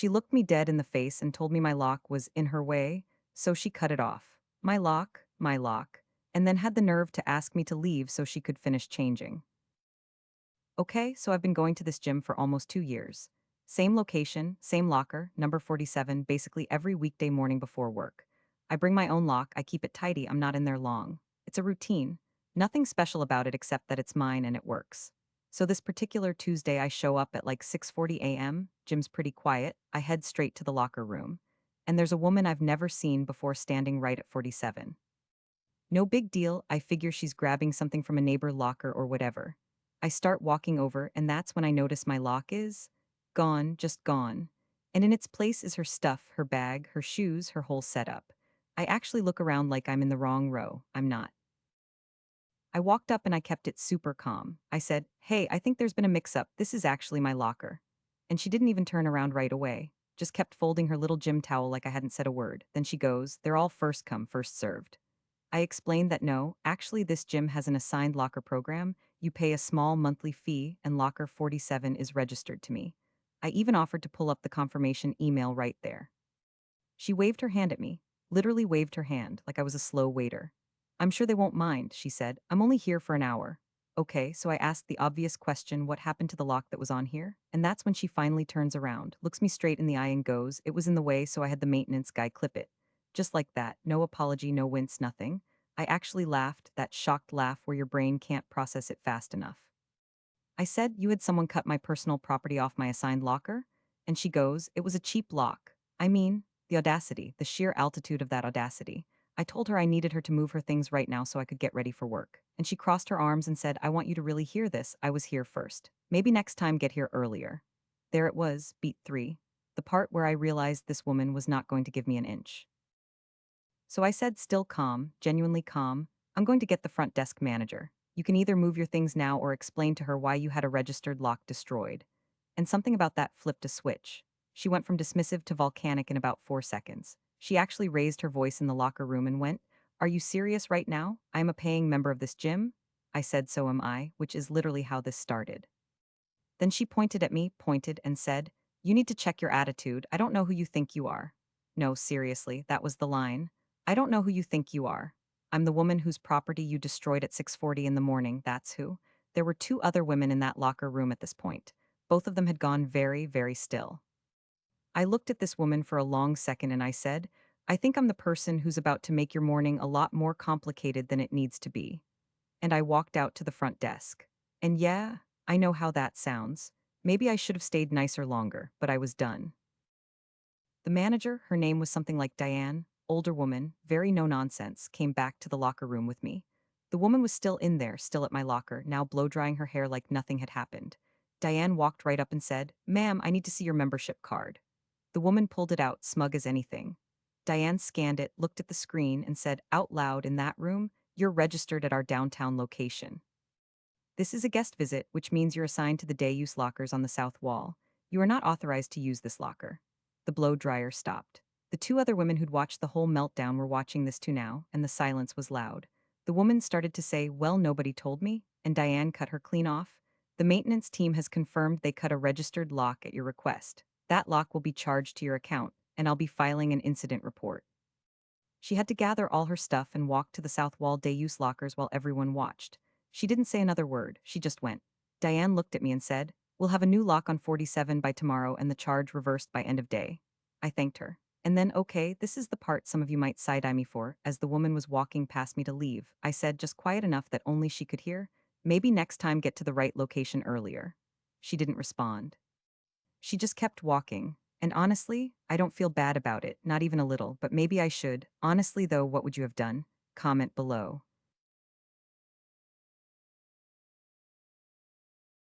She looked me dead in the face and told me my lock was in her way, so she cut it off. My lock, and then had the nerve to ask me to leave so she could finish changing. Okay, so I've been going to this gym for almost 2 years. Same location, same locker, number 47, basically every weekday morning before work. I bring my own lock, I keep it tidy, I'm not in there long. It's a routine. Nothing special about it except that it's mine and it works. So this particular Tuesday I show up at like 6:40 a.m., gym's pretty quiet, I head straight to the locker room. And there's a woman I've never seen before standing right at 47. No big deal, I figure she's grabbing something from a neighbor locker or whatever. I start walking over, and that's when I notice my lock is gone, just gone. And in its place is her stuff, her bag, her shoes, her whole setup. I actually look around like I'm in the wrong row. I'm not. I walked up and I kept it super calm. I said, "Hey, I think there's been a mix up. This is actually my locker." And she didn't even turn around right away, just kept folding her little gym towel like I hadn't said a word. Then she goes, "They're all first come, first served." I explained that no, actually, this gym has an assigned locker program. You pay a small monthly fee, and Locker 47 is registered to me. I even offered to pull up the confirmation email right there. She waved her hand at me, literally waved her hand, like I was a slow waiter. "I'm sure they won't mind," she said. "I'm only here for an hour." Okay, so I asked the obvious question, what happened to the lock that was on here? And that's when she finally turns around, looks me straight in the eye and goes, "It was in the way, so I had the maintenance guy clip it." Just like that, no apology, no wince, nothing. I actually laughed, that shocked laugh where your brain can't process it fast enough. I said, "You had someone cut my personal property off my assigned locker?" And she goes, "It was a cheap lock." I mean, the audacity, the sheer altitude of that audacity. I told her I needed her to move her things right now so I could get ready for work. And she crossed her arms and said, "I want you to really hear this. I was here first. Maybe next time get here earlier." There it was, beat three. The part where I realized this woman was not going to give me an inch. So I said, still calm, genuinely calm, "I'm going to get the front desk manager. You can either move your things now or explain to her why you had a registered lock destroyed." And something about that flipped a switch. She went from dismissive to volcanic in about 4 seconds. She actually raised her voice in the locker room and went, "Are you serious right now? I am a paying member of this gym." I said, "So am I," which is literally how this started. Then she pointed at me, pointed, and said, "You need to check your attitude. I don't know who you think you are." No, seriously, that was the line. "I don't know who you think you are. I'm the woman whose property you destroyed at 6:40 in the morning, that's who." There were two other women in that locker room at this point. Both of them had gone very, very still. I looked at this woman for a long second and I said, "I think I'm the person who's about to make your morning a lot more complicated than it needs to be." And I walked out to the front desk. And yeah, I know how that sounds. Maybe I should have stayed nicer longer, but I was done. The manager, her name was something like Diane, older woman, very no nonsense, came back to the locker room with me. The woman was still in there, still at my locker, now blow drying her hair like nothing had happened. Diane walked right up and said, "Ma'am, I need to see your membership card." The woman pulled it out, smug as anything. Diane scanned it, looked at the screen, and said out loud in that room, "You're registered at our downtown location. This is a guest visit, which means you're assigned to the day-use lockers on the south wall. You are not authorized to use this locker." The blow dryer stopped. The two other women who'd watched the whole meltdown were watching this too now, and the silence was loud. The woman started to say, "Well, nobody told me," and Diane cut her clean off. "The maintenance team has confirmed they cut a registered lock at your request. That lock will be charged to your account, and I'll be filing an incident report." She had to gather all her stuff and walk to the south wall day-use lockers while everyone watched. She didn't say another word, she just went. Diane looked at me and said, "We'll have a new lock on 47 by tomorrow and the charge reversed by end of day." I thanked her. And then, okay, this is the part some of you might side-eye me for, as the woman was walking past me to leave, I said, just quiet enough that only she could hear, "Maybe next time get to the right location earlier." She didn't respond. She just kept walking. And honestly, I don't feel bad about it, not even a little, but maybe I should. Honestly though, what would you have done? Comment below.